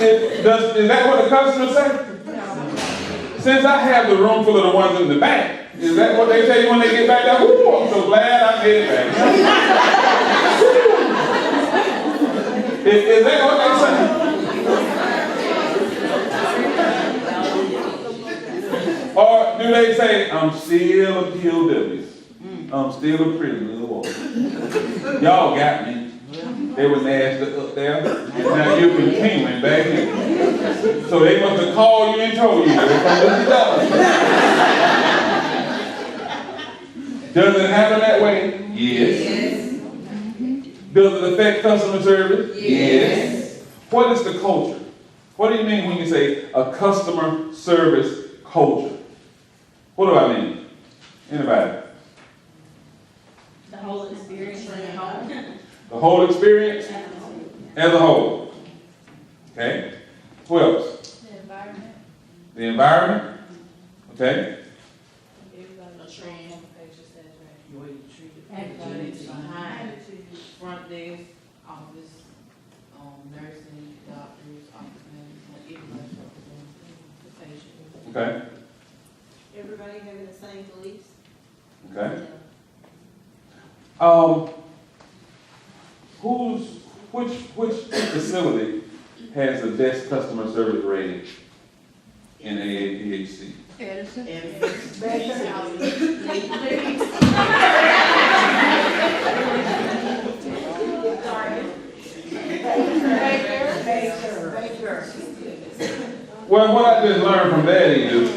Is that what the customers say? Since I have the room full of the ones in the back, is that what they tell you when they get back there? Ooh, I'm so glad I made it back. Is that what they say? Or do they say, I'm still a POW? I'm still a prisoner of the war. Y'all got me. They were nasty up there, and now you're continuing back in. So they must have called you and told you that. Does it happen that way? Yes. Does it affect customer service? Yes. What is the culture? What do you mean when you say a customer service culture? What do I mean? Anybody? The whole experience in the home. The whole experience as a whole. Okay? Who else? The environment. The environment. Okay? The trend. The way you treat it. Behind, front desk, office, nursing, doctors, office management, everybody representing the patient. Okay? Everybody having the same beliefs? Okay? Which facility has the best customer service rating in AAPHC? Edison. Well, what I just learned from that is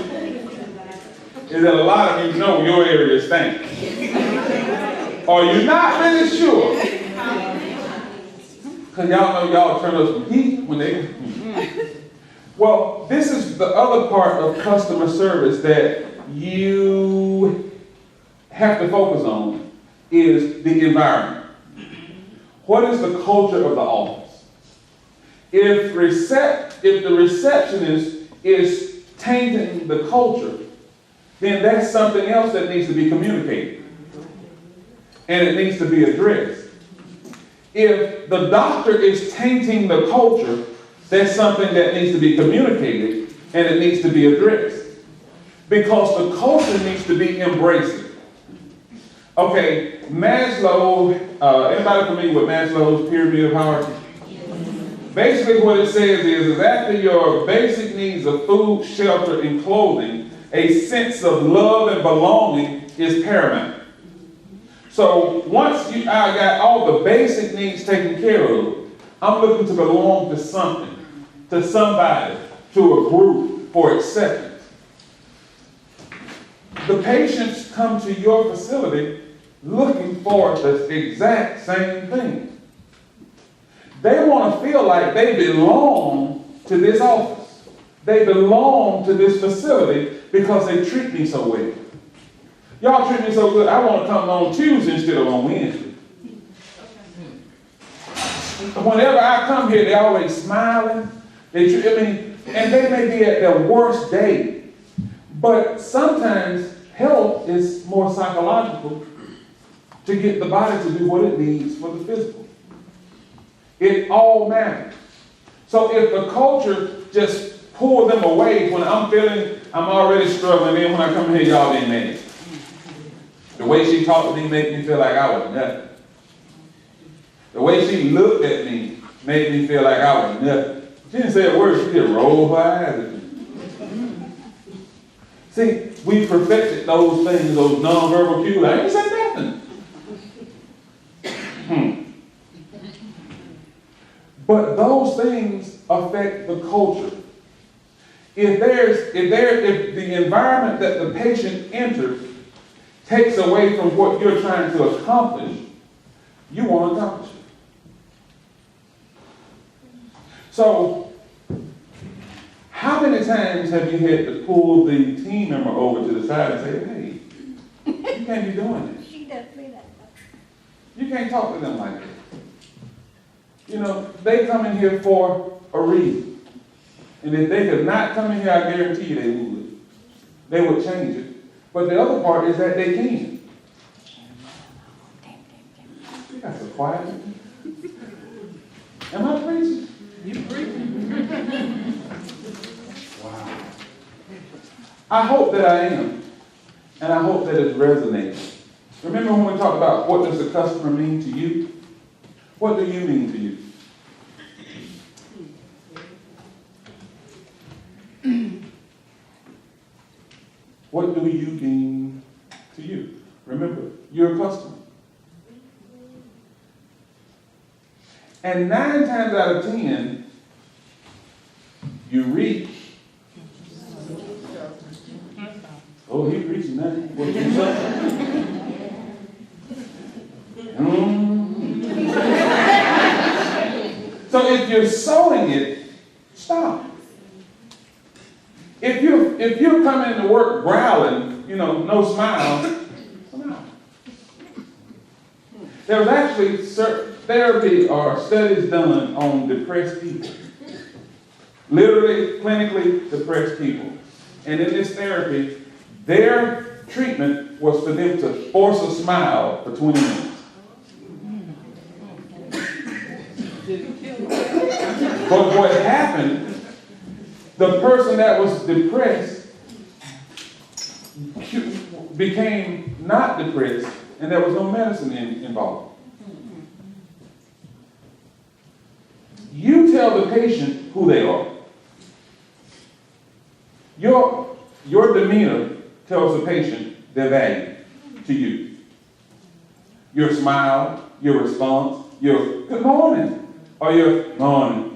that a lot of you know your area stinks. Or you're not really sure. Because y'all know y'all turn up some heat when they... Well, this is the other part of customer service that you have to focus on is the environment. What is the culture of the office? If the receptionist is tainting the culture, then that's something else that needs to be communicated. And it needs to be addressed. If the doctor is tainting the culture, that's something that needs to be communicated and it needs to be addressed. Because the culture needs to be embracing. Okay, Maslow, anybody familiar with Maslow's pyramid of hierarchy? Basically what it says is after your basic needs of food, shelter, and clothing, a sense of love and belonging is paramount. So once I got all the basic needs taken care of, I'm looking to belong to something, to somebody, to a group for acceptance. The patients come to your facility looking for the exact same thing. They want to feel like they belong to this office. They belong to this facility because they treat me so well. Y'all treat me so good, I want to come on Tuesday instead of on Wednesday. Whenever I come here, they're always smiling. And they may be at their worst day. But sometimes health is more psychological to get the body to do what it needs for the physical. It all matters. So if the culture just pulls them away when I'm already struggling, then when I come here, y'all ain't mad. The way she talked to me made me feel like I was nothing. The way she looked at me made me feel like I was nothing. She didn't say a word, she just rolled her eyes at me. See, we perfected those things, those nonverbal cues. I ain't say nothing. But those things affect the culture. If the environment that the patient enters takes away from what you're trying to accomplish, you won't accomplish it. So, how many times have you had to pull the team member over to the side and say, hey, you can't be doing this. She does say that. You can't talk to them like that. You know, they come in here for a reason. And if they could not come in here, I guarantee you they would. They would change it. But the other part is that they can. You got so quiet. Am I preaching? You preaching. I hope that I am, and I hope that it's resonating. Remember when we talked about what does the customer mean to you? What do you mean to you? What do you mean to you? Remember, you're a customer. And 9 times out of 10, you reach. Oh, he preaching now. What you say? So if you're sowing it, stop. If you're coming to work growling, no smile, smile. There was actually therapy or studies done on depressed people. Literally, clinically depressed people. And in this therapy, their treatment was for them to force a smile for 20 minutes. But what happened, the person that was depressed became not depressed, and there was no medicine involved. You tell the patient who they are. Your demeanor tells the patient their value to you. Your smile, your response, your good morning, or your morning.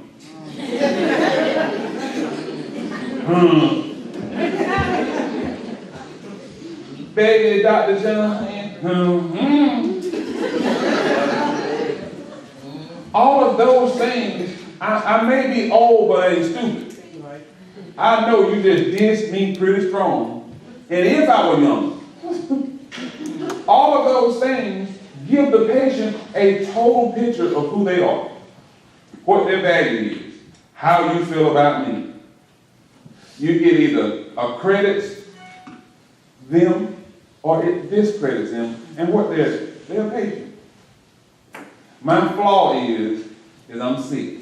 Baby, Dr. John. All of those things, I may be old, but I ain't stupid. I know you just dissed me pretty strong. And if I were young, all of those things give the patient a total picture of who they are, what their value is, how you feel about me. You get either accredits them or it discredits them and what they're patient. My flaw is I'm sick.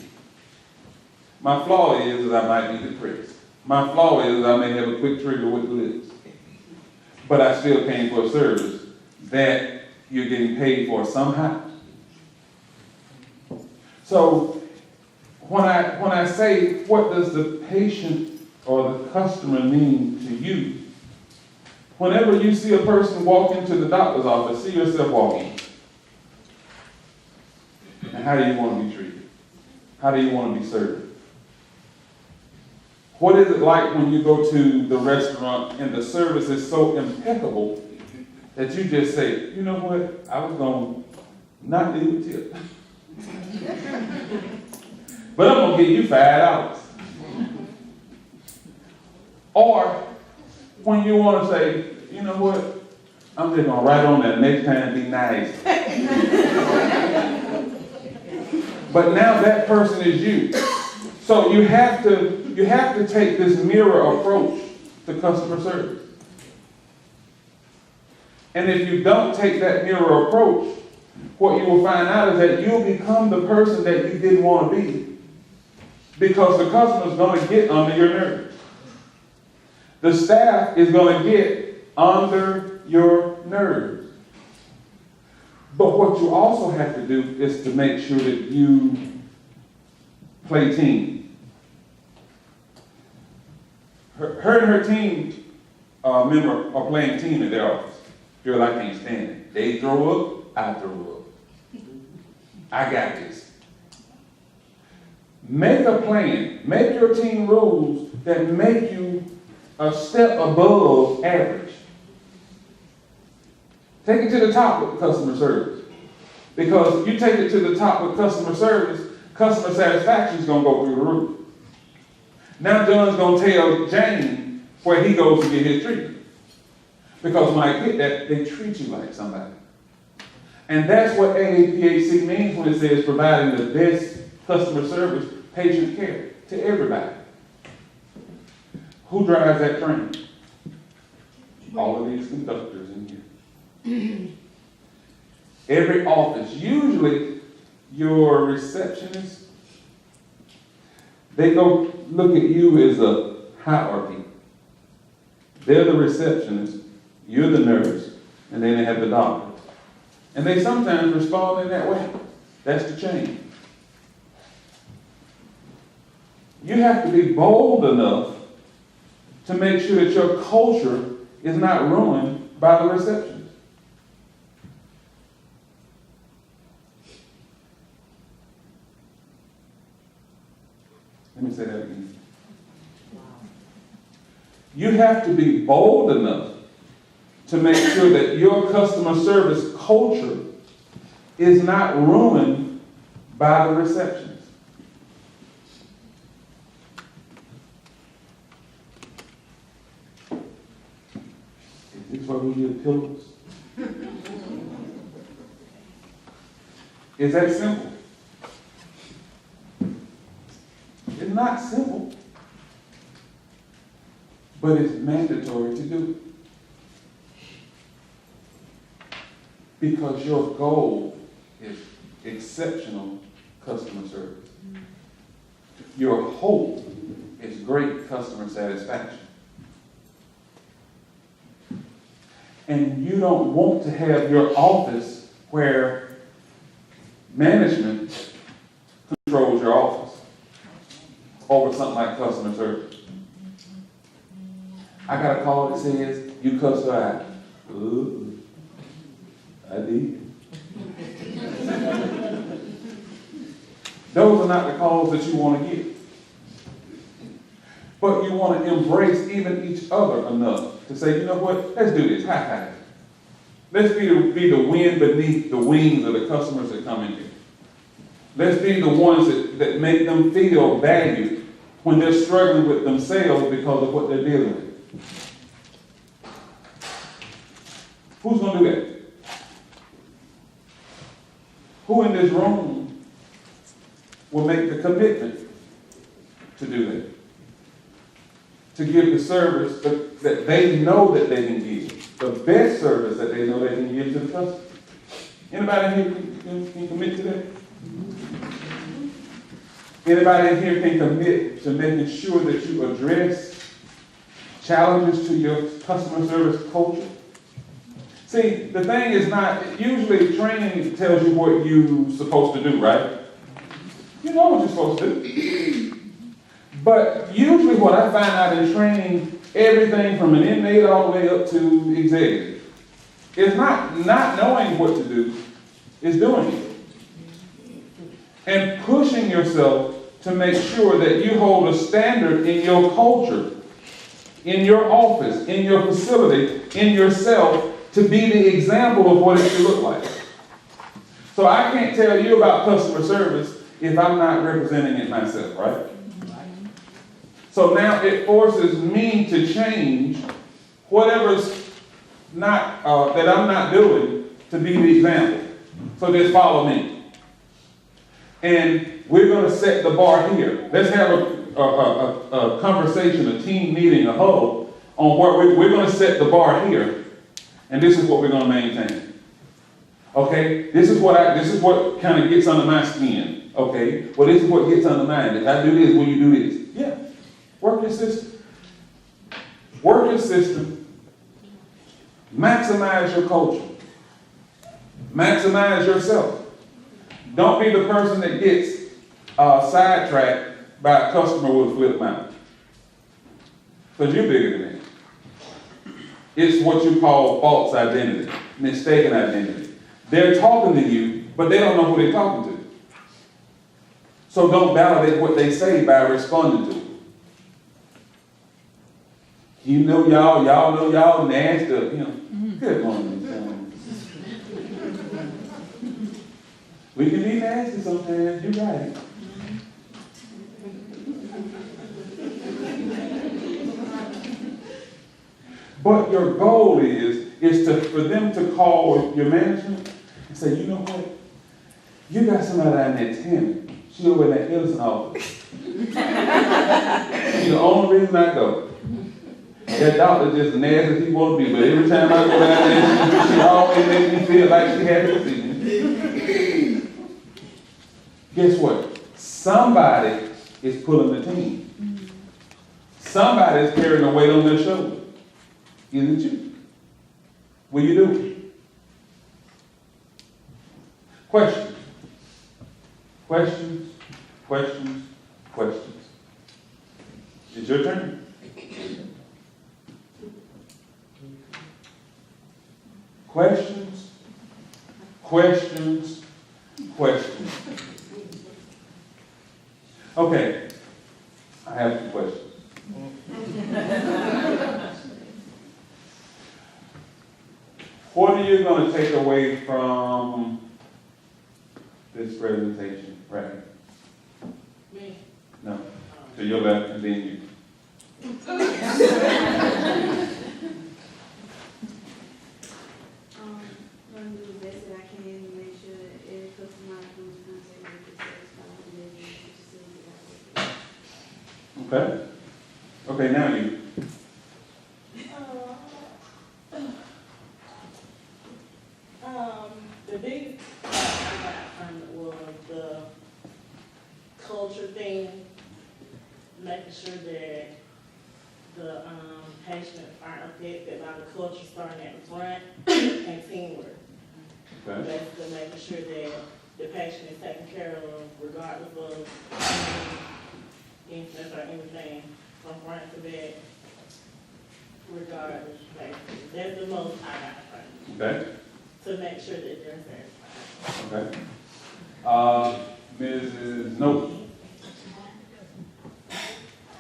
My flaw is I might be depressed. My flaw is I may have a quick trigger with the lips. But I still came for a service that you're getting paid for somehow. So when I say what does the patient or the customer mean to you, whenever you see a person walk into the doctor's office, see yourself walking. And how do you want to be treated? How do you want to be served? What is it like when you go to the restaurant and the service is so impeccable that you just say, you know what, I was going to not leave a tip. But I'm going to give you $5. Or when you want to say, you know what, I'm just going to write on that next time, be nice. But now that person is you. So you have to take this mirror approach to customer service. And if you don't take that mirror approach, what you will find out is that you'll become the person that you didn't want to be. Because the customer is going to get under your nerves. The staff is going to get under your nerves. But what you also have to do is to make sure that you play team. Her and her team member are playing team in their office. Girl, I can't stand it. They throw up, I throw up. I got this. Make a plan. Make your team rules that make you a step above average. Take it to the top with customer service. Because you take it to the top with customer service, customer satisfaction is going to go through the roof. Now John's going to tell Jane where he goes to get his treatment. Because when I get that, they treat you like somebody. And that's what AAPHC means when it says providing the best customer service, patient care to everybody. Who drives that train? All of these conductors in here. Every office, usually your receptionist, they go look at you as a hierarchy. They're the receptionist, you're the nurse, and then they have the doctor. And they sometimes respond in that way. That's the change. You have to be bold enough to make sure that your culture is not ruined by the receptionist. Let me say that again. You have to be bold enough to make sure that your customer service culture is not ruined by the receptionist. Is this why we need pillows? Is that simple? It's not simple, but it's mandatory to do it. Because your goal is exceptional customer service. Your hope is great customer satisfaction. And you don't want to have your office where management controls your office over something like customer service. I got a call that says, you cussed her out. Ooh, I did. Those are not the calls that you want to get. But you want to embrace even each other enough to say, you know what, let's do this, high five. Let's be the wind beneath the wings of the customers that come in here. Let's be the ones that make them feel valued when they're struggling with themselves because of what they're dealing with. Who's going to do that? Who in this room will make the commitment to do that? To give the service that they know that they can give. The best service that they know they can give to the customer. Anybody here can commit to that? Anybody in here can commit to making sure that you address challenges to your customer service culture? See, the thing is not, usually training tells you what you're supposed to do, right? You know what you're supposed to do. But usually what I find out in training, everything from an inmate all the way up to executive, is not knowing what to do, it's doing it. And pushing yourself to make sure that you hold a standard in your culture, in your office, in your facility, in yourself, to be the example of what it should look like. So I can't tell you about customer service if I'm not representing it myself, right? So now it forces me to change whatever's not that I'm not doing to be the example. So just follow me. And we're going to set the bar here. Let's have a conversation, a team meeting, a huddle on where we're going to set the bar here. And this is what we're going to maintain. Okay? This is what kind of gets under my skin. Okay? Well, this is what gets under mine. If I do this, will you do this? Yeah. Work your system. Work your system. Maximize your culture. Maximize yourself. Don't be the person that gets sidetracked by a customer with a flip mouth. Because you're bigger than that. It's what you call false identity, mistaken identity. They're talking to you, but they don't know who they're talking to. So don't validate what they say by responding to it. You know y'all know y'all nasty, Good morning, son. We can be nasty sometimes, you're right. But your goal is for them to call your management and say, you know what? You got somebody out in that tent. She over in that Ellison office. She's the only reason I go. That doctor just nasty as he want to be, but every time I go down there, she always makes me feel like she has to see me. Guess what? Somebody is pulling the team. Somebody is carrying the weight on their shoulder. Isn't you? Will you do it? Questions? Questions? Questions? Questions? It's your turn. Questions? Questions? Questions? Okay, I have some questions. What are you going to take away from this presentation, right? Me. No, to your left and then you. Going to do the best that I can to make sure that every customer I come in contact with is satisfied with every facility I work Okay? Okay, now you. The biggest part I got from it was the culture thing, making sure that the patients aren't affected by the culture starting at the front and teamwork. Okay? Basically making sure that the patient is taken care of regardless of incidents or anything from front to back, regardless, basically. That's the most I got from it, Okay? to make sure that they're satisfied. Okay. Mrs. No.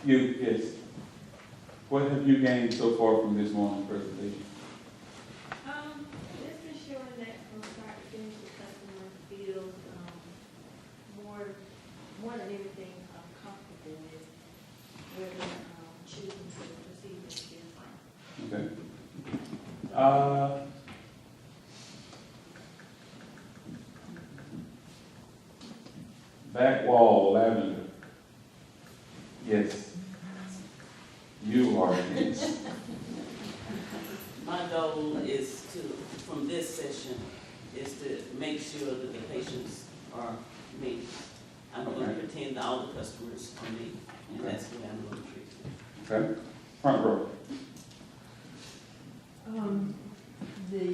You, yes. What have you gained so far from this morning's presentation? Just ensuring that from start to finish, the customer feels, more than everything, comfortable with where they're, choosing to proceed with their from. Okay. Back wall, lavender. Yes. You are against. My goal is to, from this session, is to make sure that the patients are me. I'm going to Okay. pretend that all the customers are me, and Okay. that's the way I'm going to treat them. Okay? Front row. The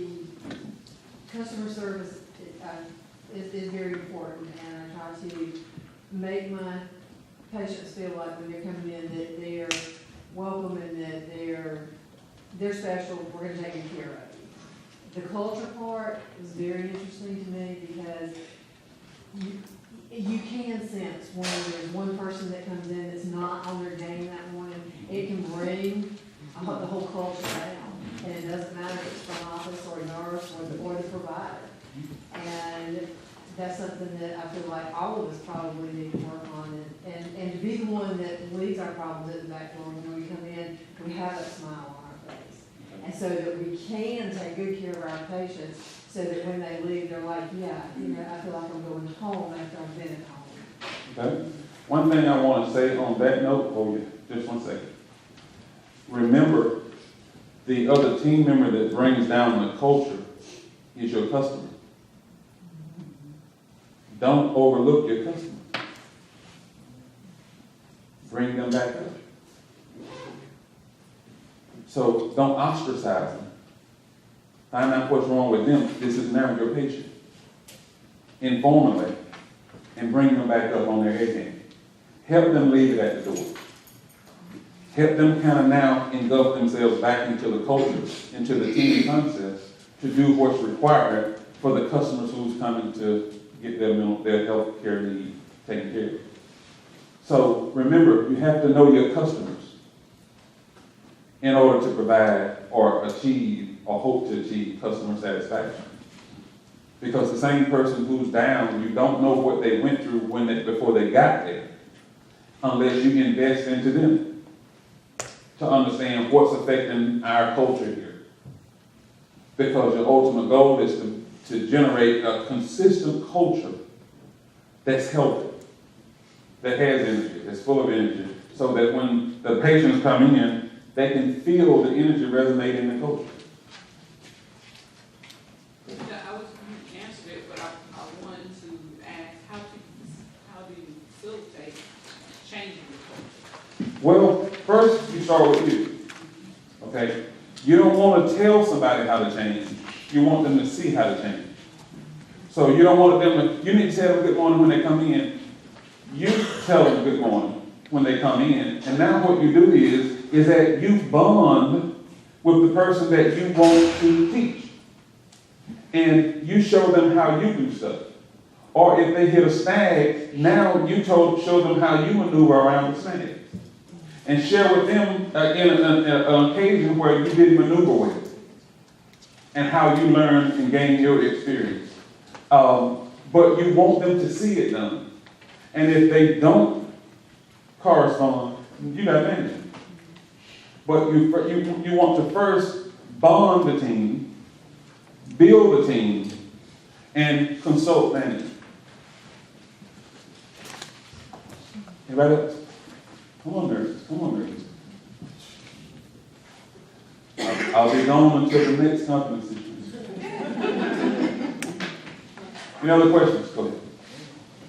customer service is very important, and I try to make my patients feel like when they're coming in that they're welcome and that they're special, we're gonna take good care of you. The culture part is very interesting to me because you can sense when there's one person that comes in that's not on their game that morning, it can bring the whole culture down. And it doesn't matter if it's front office or a nurse or the provider. And that's something that I feel like all of us probably need to work on. And to be the one that leaves our problems at the back door when we come in, we have a smile on our face. And so that we can take good care of our patients so that when they leave, they're like, yeah, I feel like I'm going home after I've been at home. Okay? One thing I want to say on that note, hold it, just one second. Remember, the other team member that brings down the culture is your customer. Don't overlook your customer. Bring them back up. So don't ostracize them. Find out what's wrong with them. This is now your patient. Inform them and bring them back up on their head game. Help them leave it at the door. Help them kind of now engulf themselves back into the culture, into the team concepts, to do what's required for the customers who's coming to get their health care need taken care of. So remember, you have to know your customers in order to provide or achieve or hope to achieve customer satisfaction. Because the same person who's down, you don't know what they went through before they got there, unless you invest into them to understand what's affecting our culture here. Because your ultimate goal is to generate a consistent culture that's healthy, that has energy, that's full of energy, so that when the patients come in, they can feel the energy resonate in the culture. You answered it, but I wanted to ask, how do you facilitate changing the culture? Well, first you start with you, okay? You don't want to tell somebody how to change. You want them to see how to change. So you don't want them to, you need to tell them good morning when they come in. You tell them good morning when they come in. And now what you do is that you bond with the person that you want to teach. And you show them how you do stuff. Or if they hit a snag, now you show them how you maneuver around the snag. And share with them in an occasion where you didn't maneuver with. And how you learn and gain your experience. But you want them to see it done. And if they don't correspond, you got to manage it. But you want to first bond the team, build the team, and consult manage. Anybody else? Come on, nurses. Come on, nurses. I'll be gone until the next competency. Any other questions? Go ahead.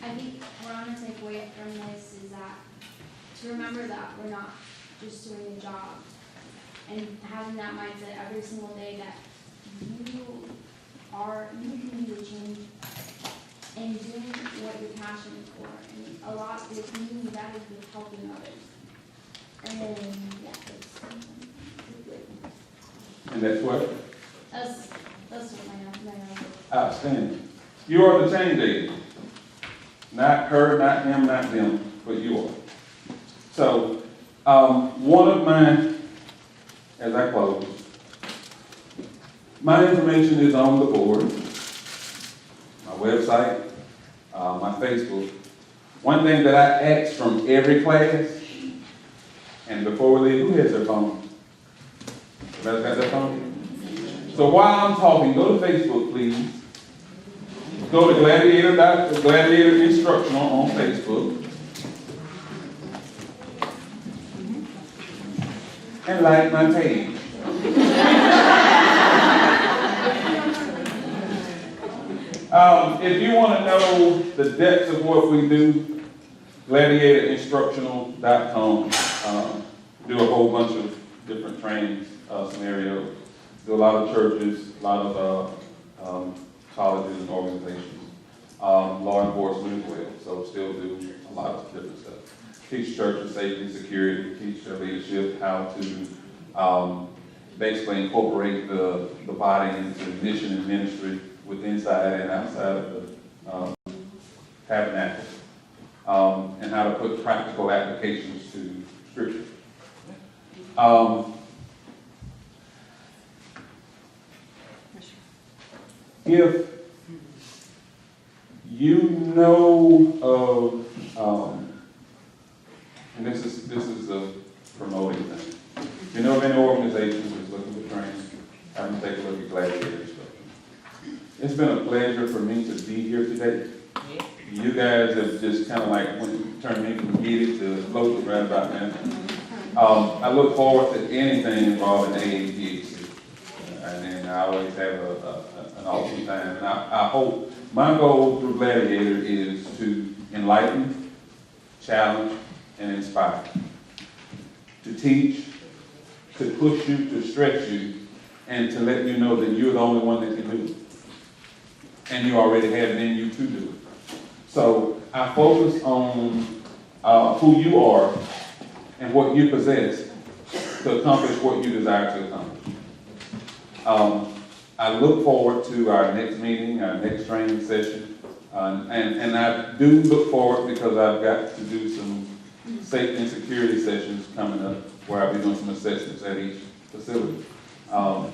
I think what I'm gonna take away from this is that to remember that we're not just doing a job and having that mindset every single day that you can be the change and doing what you're passionate for. And a lot with me, that is with helping others. And yeah, And that's what? that's what my Outstanding. You are the change agent. Not her, not him, not them, but you are. So, one of my, as I close, my information is on the board, my website, my Facebook. One thing that I ask from every class, and before we leave, who has their phone? Everybody got their phone? So while I'm talking, go to Facebook, please. Go to Gladiator Instructional on Facebook. And like my page. If you want to know the depths of what we do, gladiatorinstructional.com. Do a whole bunch of different training scenarios. Do a lot of churches, a lot of colleges and organizations, law enforcement as well. So still do a lot of different stuff. Teach churches safety, security, teach their leadership how to basically incorporate the body into mission and ministry with inside and outside of the tabernacle, and how to put practical applications to Scripture. If you know of, and this is a promoting thing. If you know of any organization that's looking for training, have them take a look at Gladiator Instruction. It's been a pleasure for me to be here today. You guys have just kind of like turned me from giddy to float right about now. I look forward to anything involving AAPHC. And then I always have an awesome time. And I hope my goal through Gladiator is to enlighten, challenge, and inspire. To teach, to push you, to stretch you, and to let you know that you're the only one that can do it. And you already have it in you to do it. So I focus on who you are and what you possess to accomplish what you desire to accomplish. I look forward to our next meeting, our next training session, and I do look forward because I've got to do some safety and security sessions coming up where I'll be doing some assessments at each facility. So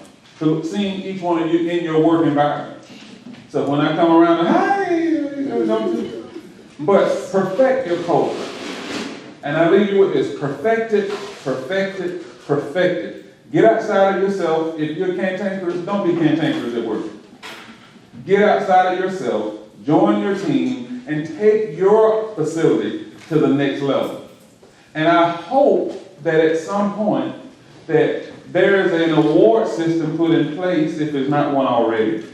seeing each one of you in your work environment. So when I come around, but perfect your culture. And I leave you with this: perfect it, perfect it, perfect it. Get outside of yourself. If you're cantankerous, don't be cantankerous at work. Get outside of yourself, join your team, and take your facility to the next level. And I hope that at some point that there is an award system put in place, if there's not one already,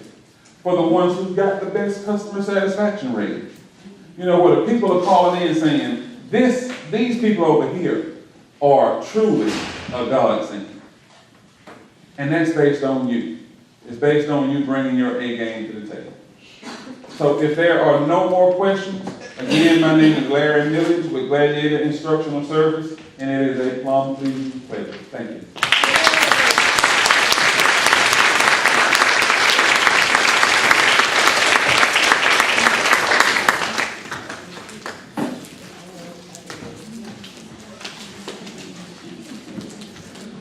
for the ones who've got the best customer satisfaction rate. You know, where the people are calling in saying, these people over here are truly a godsend. And that's based on you. It's based on you bringing your A game to the table. So if there are no more questions, again, my name is Larry Millage with Gladiator Instructional Service, and it is a plum-pleasing pleasure. Thank you.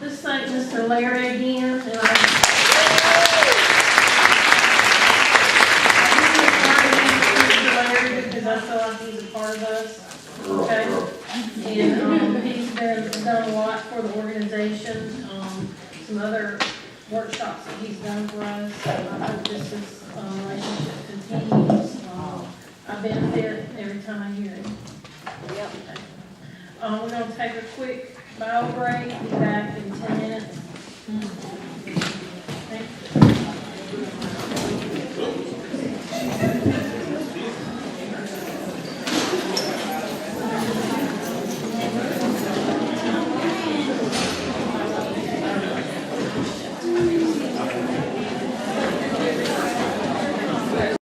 Just thank Mr. Larry again, and I Mr. Larry because I feel like he's a part of us, okay? And, he's done a lot for the organization, some other workshops that he's done for us. So I hope this is, relationship continues. I benefit every time I hear it. Yep. We're gonna take a quick bio break, be back in 10 minutes.